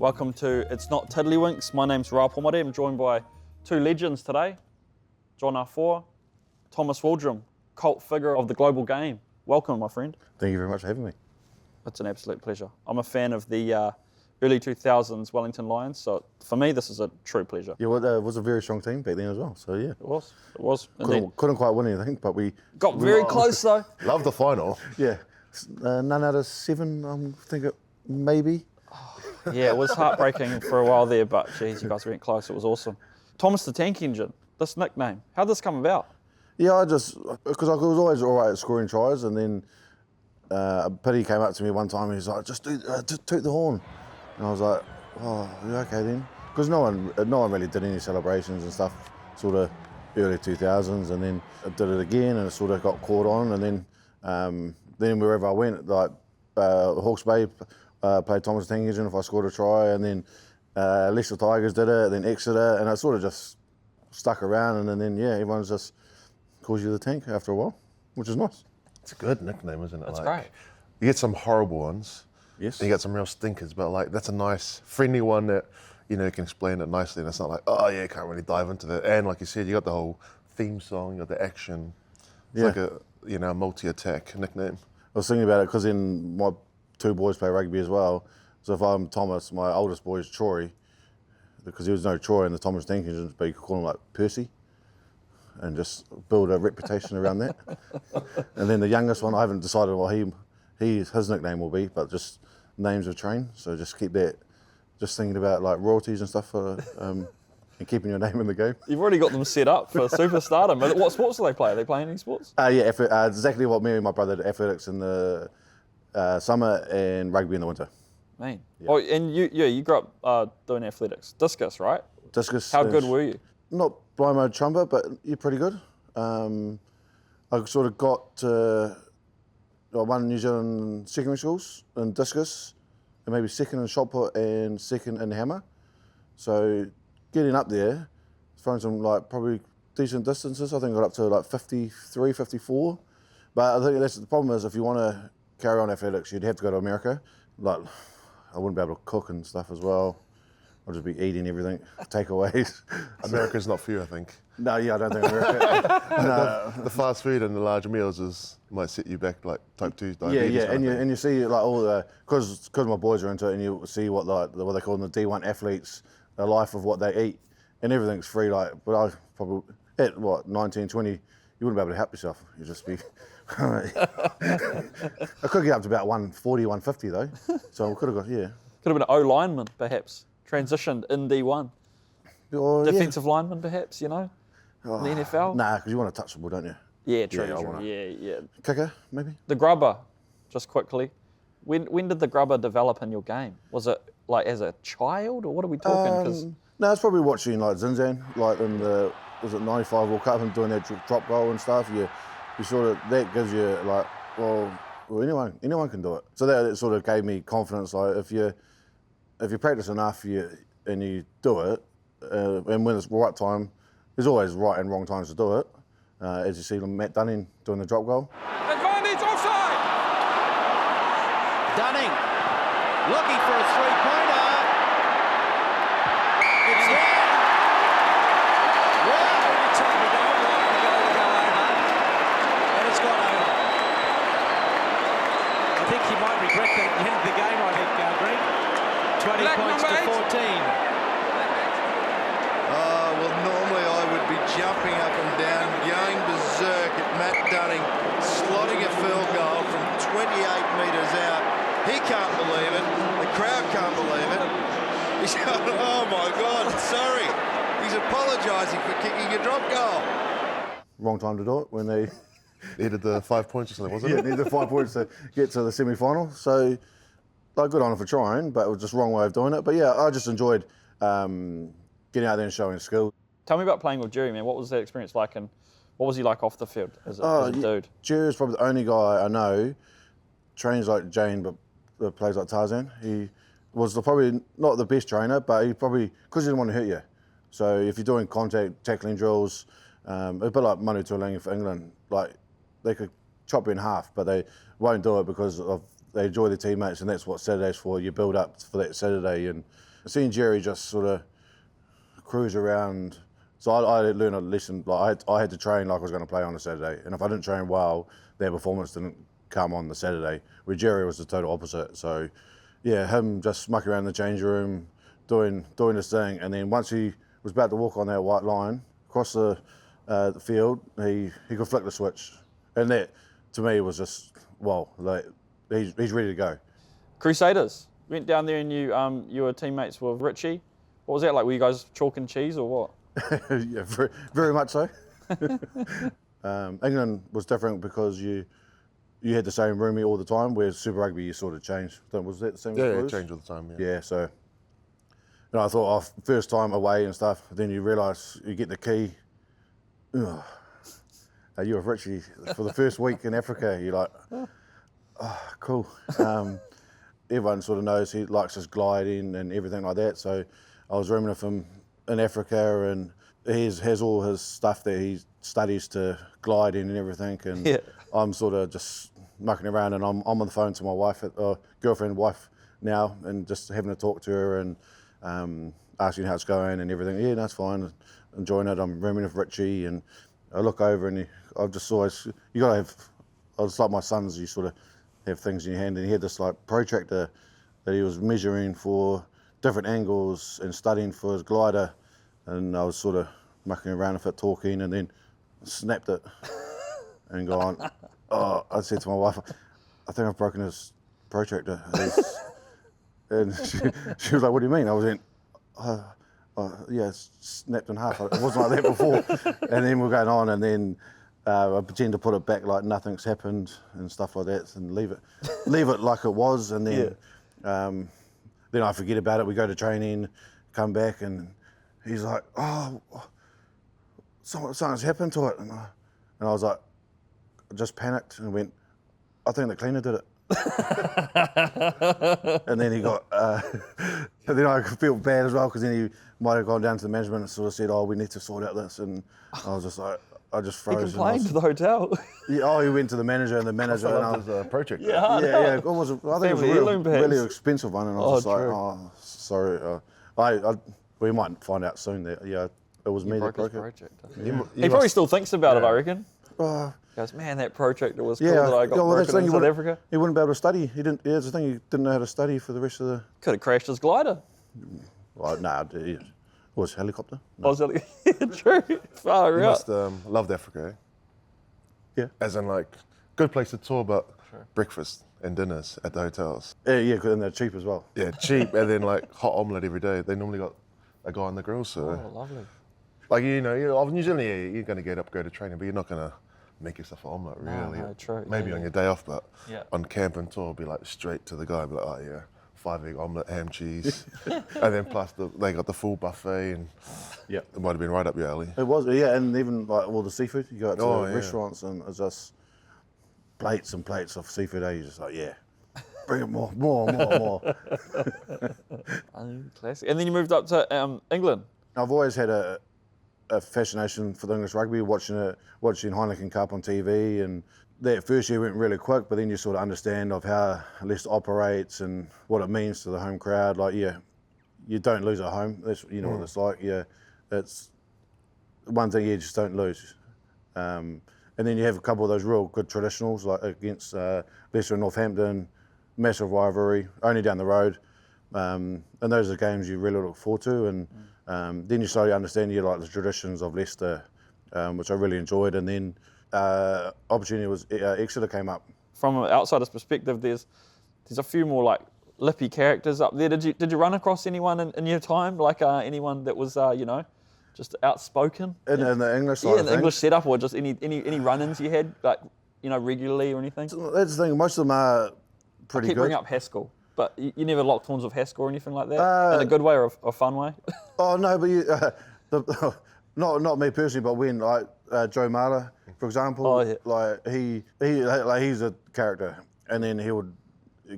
Welcome to It's Not Tiddlywinks. My name's Ra Pomare. I'm joined by two legends today. John Afua, Thomas Waldrom, cult figure of the global game. Welcome, my friend. Thank you very much for having me. It's an absolute pleasure. I'm a fan of the early 2000s Wellington Lions, so for me this is a true pleasure. Yeah, well, it was a very strong team back then as well, so yeah. It was. Couldn't quite win anything, but we... Got very close though. Love the final. Yeah. None out of 7, I'm thinking, maybe. Yeah, it was heartbreaking for a while there, but geez, you guys went close. It was awesome. Thomas The Tank Engine, this nickname, how'd this come about? Yeah, because I was always all right at scoring tries, and then Pity came up to me one time and he's like, just toot the horn. And I was like, oh, okay then. Because no one really did any celebrations and stuff, sort of early 2000s, and then I did it again and it sort of got caught on, and then wherever I went, like Hawke's Bay played Thomas The Tank Engine if I scored a try, and then Leicester Tigers did it, then Exeter, and it sort of just stuck around, and then yeah, everyone's just calls you the Tank after a while, which is nice. It's a good nickname, isn't it? That's great. You get some horrible ones. Yes. And you get some real stinkers, but like that's a nice, friendly one that, you know, you can explain it nicely, and it's not like, oh yeah, can't really dive into that. And like you said, you got the whole theme song, you got the action. It's like a multi-attack nickname. I was thinking about it because then my two boys play rugby as well. So if I'm Thomas, my oldest boy is Troy, because there was no Troy in the Thomas Tank Engine, but you could call him like Percy, and just build a reputation around that. And then the youngest one, I haven't decided what his nickname will be, but just names of train. So just keep that, just thinking about like royalties and stuff for, and keeping your name in the game. You've already got them set up for superstardom. What sports do they play? Are they playing any sports? Yeah, exactly what me and my brother did, athletics in the summer and rugby in the winter. Man. Yeah. Oh, and you grew up doing athletics. Discus, right? Discus. How good were you? Not by my trumpet, but you're pretty good. I sort of got I won New Zealand secondary schools in discus, and maybe second in shot put and second in hammer. So getting up there, throwing some like probably decent distances. I think I got up to like 53, 54. But I think that's the problem is if you want to carry on athletics, you'd have to go to America. Like I wouldn't be able to cook and stuff as well. I'll just be eating everything, takeaways. America's not for you, I think. No, yeah, I don't think America. The fast food and the large meals might set you back, like type 2 diabetes. Yeah, and you see like all the, because my boys are into it, and you see what they call them, the D1 athletes, the life of what they eat, and everything's free. Like, but I probably at 19, 20, you wouldn't be able to help yourself. You'd just be. I could get up to about 140, 150 though, so I could have got Could have been an O lineman perhaps. Transitioned in D1. Defensive lineman, perhaps, in the NFL? Nah, because you want to touch the ball, don't you? Yeah, true. Yeah, Yeah. Kicker, maybe? The Grubber, just quickly. When did the Grubber develop in your game? Was it like as a child, or what are we talking? No, it's probably watching like Zinzan, like in the, was it 95 World Cup, and doing that drop goal and stuff. You sort of, that gives you like, well anyone can do it. So that sort of gave me confidence. Like if you practice enough and you do it, and when it's the right time, there's always right and wrong times to do it. As you see Matt Dunning doing the drop goal. Advantage offside! Dunning looking for a three-pointer. It's there! Wow! Every time we go over, and it's gone over. I think he might regret that at the end of the game, I think, Greg. 20 points to 14. Well, normally I would be jumping up and down, going berserk at Matt Dunning, slotting a field goal from 28 metres out. He can't believe it. The crowd can't believe it. He's going, oh my God, sorry. He's apologising for kicking a drop goal. Wrong time to do it when they Needed the 5 points or something, wasn't it? needed the 5 points to get to the semi-final. So, like, good on him for trying, but it was just the wrong way of doing it. But yeah, I just enjoyed getting out there and showing skill. Tell me about playing with Jerry, man. What was that experience like, and what was he like off the field as a dude? Jerry's probably the only guy I know trains like Jane, but plays like Tarzan. He was probably not the best trainer, but he probably, because he didn't want to hurt you. So if you're doing contact tackling drills, a bit like Manu Tuolangi for England, like they could chop you in half, but they won't do it because they enjoy their teammates, and that's what Saturday's for. You build up for that Saturday, and seeing Jerry just sort of cruise around. So I learned a lesson. Like I had to train like I was going to play on a Saturday, and if I didn't train well, their performance didn't come on the Saturday. Where Jerry was the total opposite. So, yeah, him just mucking around the change room, doing his thing, and then once he was about to walk on that white line across the field, he could flick the switch, and that to me was just wow. Like he's ready to go. Crusaders went down there, and you were teammates with Richie. What was that like? Were you guys chalk and cheese or what? Yeah, very much so. England was different because you had the same roomie all the time, whereas Super Rugby you sort of changed. Was that the same? Yeah, as it Blues? changed all the time. Yeah. Yeah, so I thought, first time away and stuff, then you realise you get the key. Ugh. You with Richie for the first week in Africa, you're like, oh, cool. Everyone sort of knows he likes his gliding and everything like that, so I was rooming with him in Africa, and he has all his stuff that he studies to glide in and everything, and Yeah. I'm sort of just mucking around, and I'm on the phone to my wife, wife now, and just having a talk to her and asking how it's going and everything. Yeah, that's fine, enjoying it. I'm rooming with Richie, and I look over, and I've just always, you gotta have, it's like my sons, you sort of have things in your hand, and he had this like protractor that he was measuring for different angles and studying for his glider, and I was sort of mucking around with it, talking, and then snapped it and gone, oh, I said to my wife, I think I've broken his protractor. And she was like, what do you mean? I was in, yeah, it's snapped in half. It wasn't like that before. And then we're going on, and then I pretend to put it back like nothing's happened and stuff like that, and leave it like it was, and then then I forget about it. We go to training, come back, and he's like, oh, something's happened to it. And I was like, I just panicked and went, I think the cleaner did it. And then he got, and then I felt bad as well, because then he might have gone down to the management and sort of said, oh, we need to sort out this. And I was just like, I just froze. He complained to the hotel. Yeah, he went to the manager, and the manager. That was a project. Yeah, Yeah, it was. I think it was a heirloom, perhaps. really expensive one, and I was just true. like, oh, sorry. We might find out soon that it was me that broke his broke it. protractor. He probably still thinks about it, I reckon. He goes, man, that protractor was cool that I got broken in South Africa. He wouldn't be able to study. He didn't. Yeah, that's the thing. He didn't know how to study for the rest of the. Could have crashed his glider. Well, no, it was helicopter. I was like, true. Far You out. must loved Africa, eh? Yeah. As in, like, good place to tour, but breakfast and dinners at the hotels. Yeah, and they're cheap as well. Yeah, cheap, and then like hot omelette every day. They normally got a guy on the grill, so Oh, lovely. like usually you're gonna get up, go to training, but you're not gonna make yourself an omelette really. No, true. Maybe on your day off, but Yeah. on camp and tour, be like straight to the guy, be like, oh yeah, 5-egg omelette, ham, cheese, and then plus they got the full buffet, and Yeah. it might have been right up your alley. It was, yeah, and even like all the seafood. You go out to Yeah. restaurants, and it's just plates and plates of seafood. You're just like, yeah, bring it more. Classic. And then you moved up to England. I've always had a fascination for the English rugby, watching Heineken Cup on TV, and that first year went really quick, but then you sort of understand of how Leicester operates and what it means to the home crowd. Like, yeah, you don't lose at home. That's, you know what it's like. Yeah, it's one thing you just don't lose. And then you have a couple of those real good traditionals, like against Leicester and Northampton, massive rivalry, only down the road. And those are the games you really look forward to. And then you slowly understand the traditions of Leicester, which I really enjoyed. And then opportunity was Exeter came up. From an outsider's perspective, there's a few more like lippy characters up there. Did you run across anyone in your time, like anyone that was just outspoken? In the English side Yeah, of in the things. English setup, or just any run-ins you had, like regularly or anything? That's the thing. Most of them are pretty Keep good. bringing up Haskell, but you never locked horns with Haskell or anything like that, in a good way or a fun way. Oh no, but not me personally, but when Joe Marler, for example, Oh, yeah. he's a character, and then he would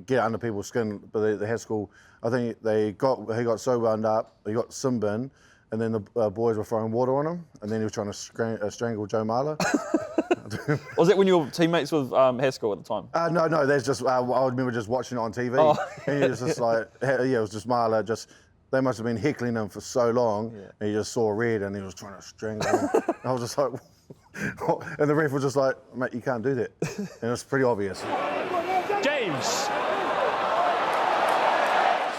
get under people's skin. But the Haskell, I think he got so wound up, he got sin bin, and then the boys were throwing water on him, and then he was trying to strangle Joe Marler. Was that when you were teammates with Haskell at the time? No, that's just I remember just watching it on TV, Oh. and it was just like, yeah, it was just Marler just they must have been heckling him for so long, Yeah. and he just saw red and he was trying to strangle him. I was just like, and the ref was just like, mate, you can't do that. And it's pretty obvious. James.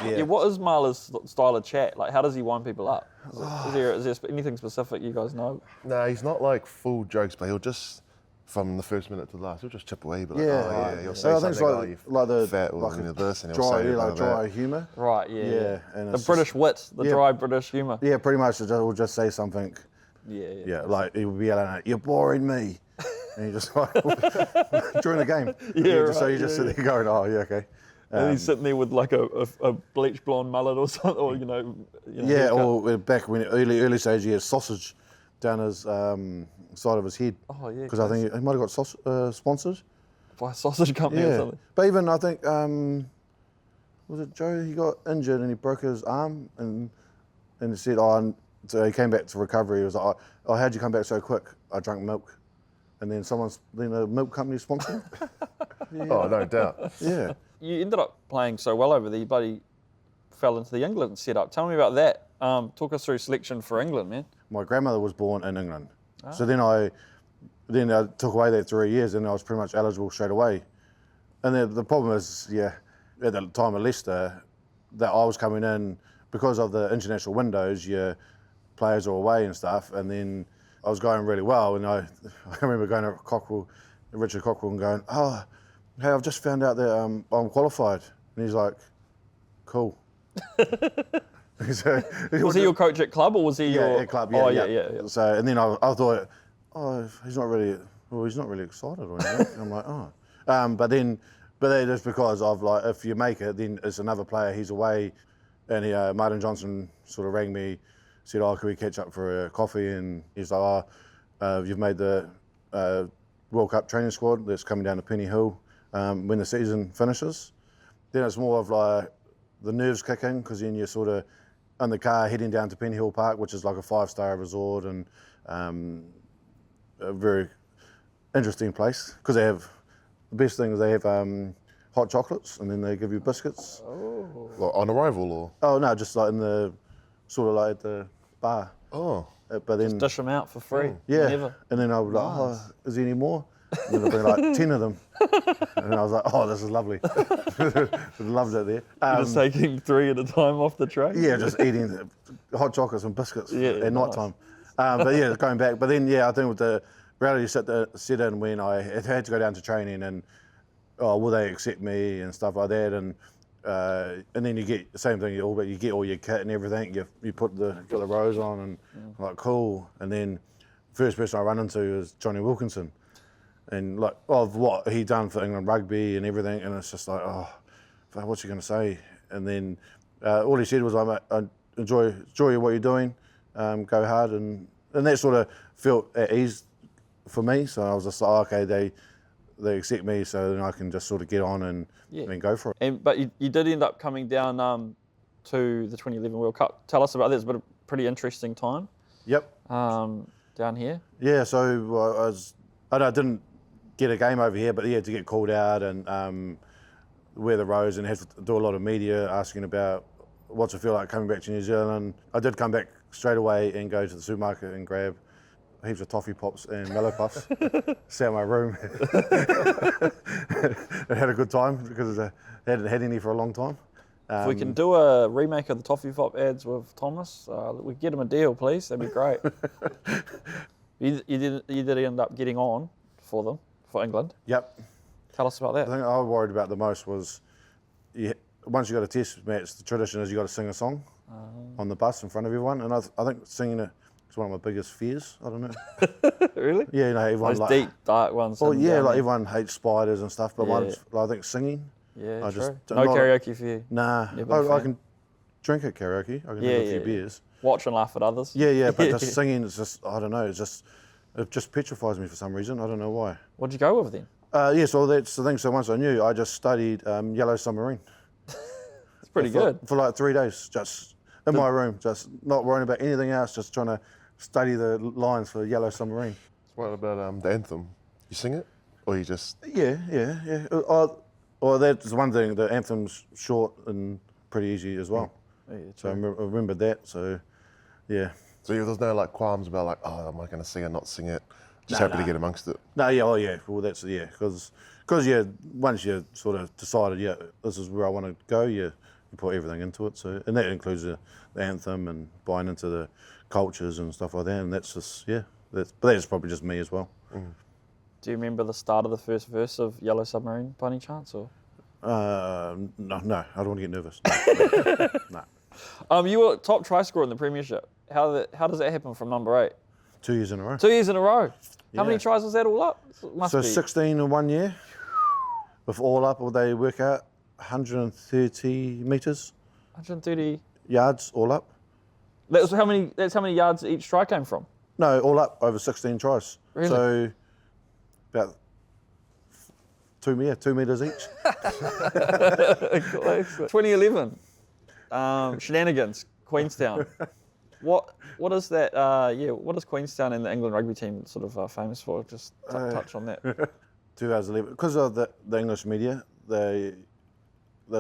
Yeah, what is Marler's style of chat? Like, how does he wind people up? Is there anything specific you guys know? No, he's not like full jokes, but he'll just, from the first minute to the last, he'll just chip away. But like, Yeah. oh, yeah, he'll say I think it's something like the fat or like this, and he'll dry, say like dry that. humour. Right, yeah. Yeah, and The it's British wit, the yeah. dry British humour. Yeah, pretty much. We'll just say something. Yeah. Yeah, like he would be yelling at, "You're boring me," and you just like during the game. Yeah, So right, you just yeah, sit there going, "Oh, yeah, okay." And he's sitting there with like a bleach blonde mullet or something, or Yeah, haircut. or back when early stage, he had sausage down his side of his head. Oh, yeah, Because I think he might have got sponsored. by a sausage company or Yeah, something. but even I think was it Joe? He got injured and he broke his arm, and he said, so he came back to recovery. He was like, "Oh, how'd you come back so quick?" "I drank milk," and then the milk company sponsored him. Oh, no doubt. Yeah. You ended up playing so well over there, you bloody fell into the England setup. Tell me about that. Talk us through selection for England, man. My grandmother was born in England, so then I took away that 3 years, and I was pretty much eligible straight away. And the problem is, at the time of Leicester, that I was coming in because of the international windows. Your players are away and stuff, and then I was going really well, and I remember going to Richard Cockrell, and going, "Oh, hey, I've just found out that I'm qualified," and he's like, "Cool." Was he your coach at club, or was he your at club? Oh, yeah. So, and then I thought, oh, he's not really excited or anything. I'm like, oh. But then just because of like, if you make it, then it's another player. He's away, and Martin Johnson sort of rang me, said, "Oh, can we catch up for a coffee?" And he's like, "Oh, you've made the World Cup training squad that's coming down to Penny Hill when the season finishes." Then it's more of like the nerves kick in, because then you're sort of in the car heading down to Penny Hill Park, which is like a 5-star resort and a very interesting place, because the best thing is they have hot chocolates, and then they give you biscuits. Like, on arrival, or? Oh no, just like in the sort of like at the bar. Oh. But then Dish them out for free. yeah, Never. and then I was like, "Oh, is there any more?" And then I'd bring like 10 of them, and I was like, "Oh, this is lovely." Loved it there. You're just taking 3 at a time off the tray. Yeah, just eating hot chocolates and biscuits at night nice. time. But yeah, going back. But then, I think with the reality set in when I had to go down to training, and will they accept me and stuff like that, and then you get the same thing. You get all your kit and everything. You put the rose on, and like cool. And then first person I run into is Johnny Wilkinson, and like of what he done for England rugby and everything, and it's just like, oh, what's he going to say? And then all he said was, "I enjoy what you're doing, go hard," and that sort of felt at ease for me. So I was just like, oh, okay, they accept me, so then I can just sort of get on and go for it. But you did end up coming down to the 2011 World Cup. Tell us about that. It's been a pretty interesting time. Yep. Down here. Yeah. So I didn't get a game over here, but to get called out and wear the rose and have to do a lot of media asking about what's it feel like coming back to New Zealand. I did come back straight away and go to the supermarket and grab heaps of toffee pops and mellow puffs. Sat in my room and had a good time, because I hadn't had any for a long time. If we can do a remake of the toffee pop ads with Thomas, we get him a deal, please. That'd be great. You did end up getting on for them, for England. Yep. Tell us about that. The thing I worried about the most was, once you got a test match, the tradition is you got to sing a song on the bus in front of everyone, and I think singing it is one of my biggest fears. I don't know. Really? Yeah, everyone Those deep, dark ones. Well, and, everyone hates spiders and stuff, but Yeah. I think singing. Yeah, I true. just No not- karaoke for you. Nah, Never a I fan. can drink at karaoke. I can Yeah, have a few yeah. beers. Watch and laugh at others. Yeah, but just singing is just, I don't know, it just petrifies me for some reason. I don't know why. What'd you go with then? So that's the thing. So once I knew, I just studied Yellow Submarine. It's pretty good. For like 3 days, just in my room, just not worrying about anything else, just trying to study the lines for Yellow Submarine. What about the anthem? You sing it, or you just? Yeah. Well, that's one thing. The anthem's short and pretty easy as well. Yeah, So I true. remembered that. So, yeah. So there's no like qualms about like, oh, am I going to sing it, not sing it? Just No, happy to get amongst it. No, yeah, oh yeah. Well, that's yeah, because yeah, once you sort of decided, yeah, this is where I want to go, you put everything into it. So, and that includes the anthem and buying into the cultures and stuff like that. And that's just but that's probably just me as well. Do you remember the start of the first verse of Yellow Submarine by any chance? Or No, I don't want to get nervous. No. you were top try scorer in the premiership. How does that happen from number 8? 2 years in a row. 2 years in a row. How many Yeah. tries was that all up? Must So be 16 in 1 year. With all up, they work out 130 metres, 130. yards all up. That's how many yards each try came from. No, all up over 16 tries. Really? So about 2 metres each. 2011. Shenanigans, Queenstown. What is that? What is Queenstown and the England rugby team sort of famous for? Just touch on that. 2011, because of the English media, they're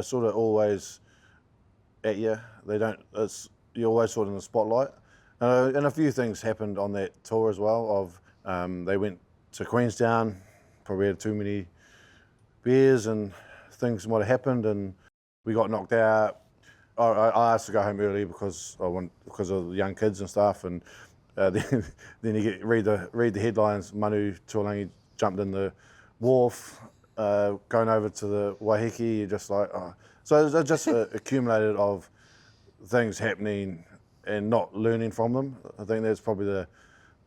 sort of always at you. They don't. You're always sort of in the spotlight. And a few things happened on that tour as well. They went to Queenstown, probably had too many beers and things might have happened, and we got knocked out. I asked to go home early because of the young kids and stuff, and then you read the headlines. Manu Tuolangi jumped in the wharf, going over to the Waiheke. You're just like, oh. So it's just accumulated of things happening and not learning from them. I think that's probably the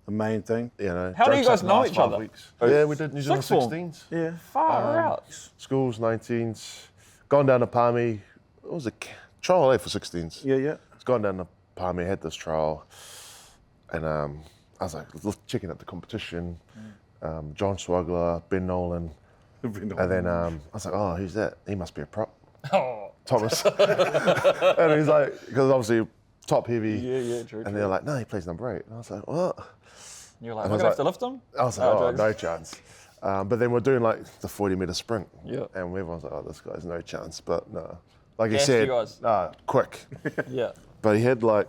main thing. You know, How do you jokes guys up know last each 5 other? weeks. Yeah, we did New Zealand Sixth form? 16s. Yeah. Far out. Schools 19s. Gone down to Palmy. What was it? Trial for 16s. Yeah. It's gone down to Palmy, had this trial, and I was like checking out the competition. John Swagler, Ben Nolan, and then I was like, oh, who's that? He must be a prop. Oh. Thomas. And he's like, because obviously top heavy. Yeah, true. And they're like, no, he plays number 8. And I was like, what? You're like, And am I I gonna was have to lift him? I was like, oh, jokes. no chance. But then we're doing like the 40-metre sprint. Yeah. And everyone's like, oh, this guy's no chance. But no. Like you Gassed said, you guys. quick. Yeah. But he had like,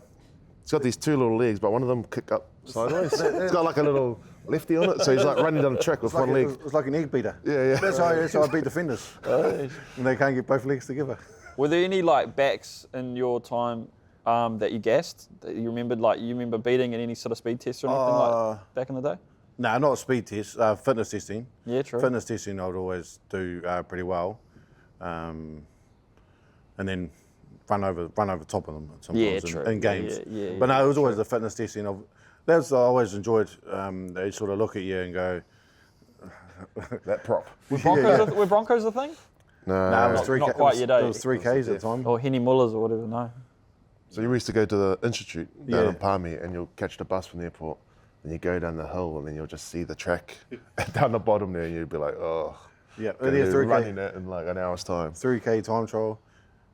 he's got these 2 little legs, but one of them kick up sideways. It's got like a little lefty on it, so he's like running down the track with one leg. It's like an egg beater. Yeah. That's how I beat defenders. And they can't get both legs together. Were there any like backs in your time that you gassed? That you remembered, like you remember beating in any sort of speed test or anything like back in the day? No, not a speed test. Fitness testing. Yeah, true. Fitness testing, I would always do pretty well, and then run over top of them sometimes true. in games. Yeah, but no, it was always the fitness testing. That's I always enjoyed. They sort of look at you and go, That prop. Were Broncos the thing? No. "No, it was 3K. not quite your day. It was 3Ks at the time." Or Henny Mullers or whatever, no. So you used to go to the institute down Yeah. in Palmy, and you'll catch the bus from the airport, and you go down the hill, and then you'll just see the track down the bottom there, and you'd be like, oh, Yeah, gonna yeah, be 3K. running it in like an hour's time. 3K time trial.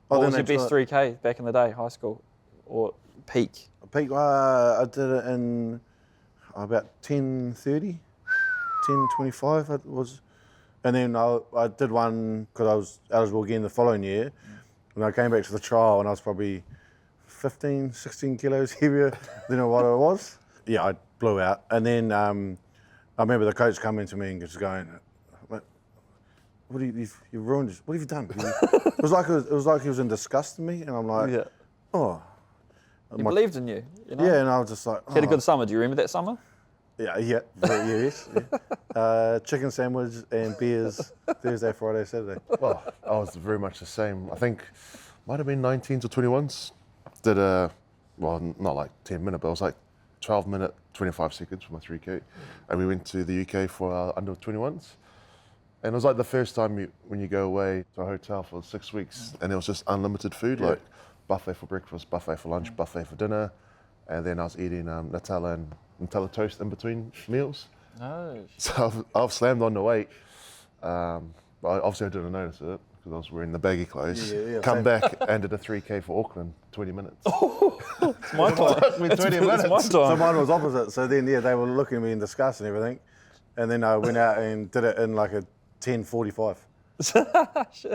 What then was your they best 3K back in the day, high school? Or peak? Peak, I did it in about 10:30, 10:25 it was. And then I did one because I was eligible again the following year. And I came back to the trial and I was probably 15, 16 kilos heavier than what I was. Yeah, I blew out. And then I remember the coach coming to me and just going, "What you've ruined this. What have you done?" It was like he was in disgust of me, and I'm like, oh. He believed in you, you know? Yeah, and I was just like, You had a good summer. Do you remember that summer? yes. Chicken sandwich and beers Thursday, Friday, Saturday. Well, I was very much the same. I think might have been 19s or 21s. Did not like 10-minute, but it was like 12-minute, 25 seconds for my 3K. And we went to the UK for our under 21s. And it was like the first time when you go away to a hotel for 6 weeks, and it was just unlimited food, like buffet for breakfast, buffet for lunch, buffet for dinner. And then I was eating Nutella and Nutella toast in between meals. No. So I've slammed on the weight. But obviously I didn't notice it because I was wearing the baggy clothes. Come back and did a 3K for Auckland, 20 minutes. It's my time. Took me 20 minutes. It's my So time. mine was opposite. So then, they were looking at me in disgust and everything. And then I went out and did it in like a 10:45.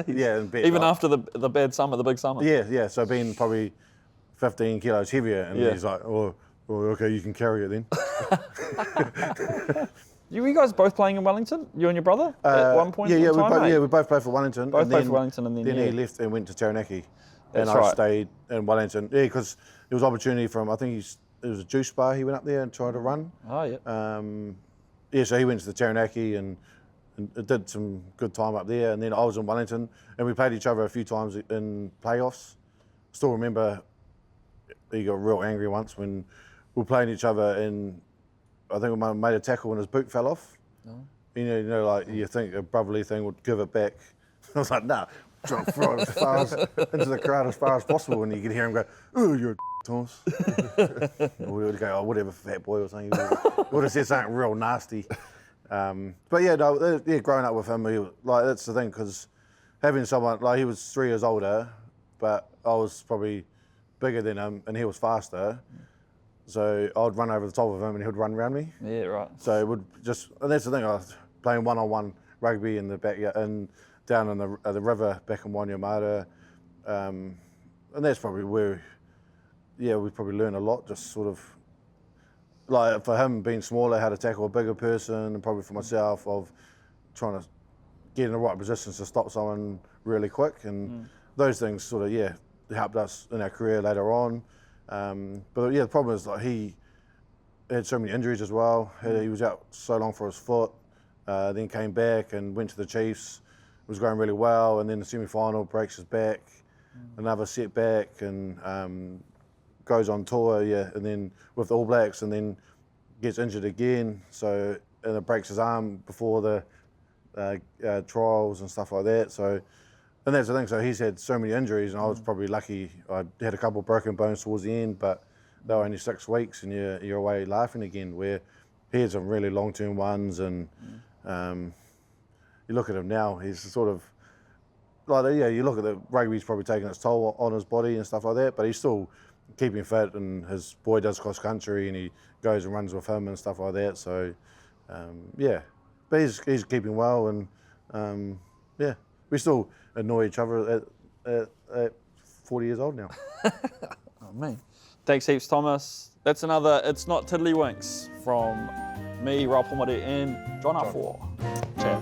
Yeah, in bed. Even after the bad summer, the big summer. Yeah. So being probably 15 kilos heavier, and Yeah. he's like, oh, well, okay, you can carry it then. You guys both playing in Wellington? You and your brother at one point in time, mate? we both played for Wellington. Both and played then, for Wellington and then he yeah. left and went to Taranaki. That's and I right. stayed in Wellington. Yeah, because there was opportunity from, I think it was a juice bar he went up there and tried to run. Oh, yeah. Yeah, so he went to the Taranaki and did some good time up there. And then I was in Wellington and we played each other a few times in playoffs. Still remember he got real angry once when we were playing each other and I think we made a tackle and his boot fell off. Oh. You know, like you think a brotherly thing would give it back. I was like, nah, trying to throw it as far as, into the crowd as far as possible, and you could hear him go, "Oh, you're a Thomas." Or we would go, "Oh, whatever, fat boy," or something. He would have said something real nasty. But yeah, no, yeah, growing up with him, like that's the thing, because having someone like he was 3 years older, but I was probably bigger than him, and he was faster. So I'd run over the top of him, and he would run around me. Yeah, right. So it would just, and that's the thing. I was playing one-on-one rugby in the backyard and down in the river back in Wanyamata, and that's probably where, yeah, we probably learned a lot. Just sort of, like for him being smaller, how to tackle a bigger person, and probably for myself of trying to get in the right positions to stop someone really quick, and those things sort of, yeah, helped us in our career later on. But yeah, the problem is like he had so many injuries as well. He was out so long for his foot, then came back and went to the Chiefs. It was going really well, and then the semi-final breaks his back, another setback, and goes on tour, yeah, and then with the All Blacks, and then gets injured again. So and it breaks his arm before the trials and stuff like that. So. And that's the thing, so he's had so many injuries, and I was probably lucky. I had a couple of broken bones towards the end, but they were only 6 weeks, and you're away laughing again, where he had some really long-term ones, and you look at him now, he's sort of, like, yeah, you look at the rugby's probably taking its toll on his body and stuff like that, but he's still keeping fit, and his boy does cross-country, and he goes and runs with him and stuff like that, so, yeah. But he's keeping well, and, yeah. We still annoy each other at 40 years old now. Oh, man. Thanks heaps, Thomas. That's another It's Not Tiddlywinks from me, Rapomari, and John R4. Ciao.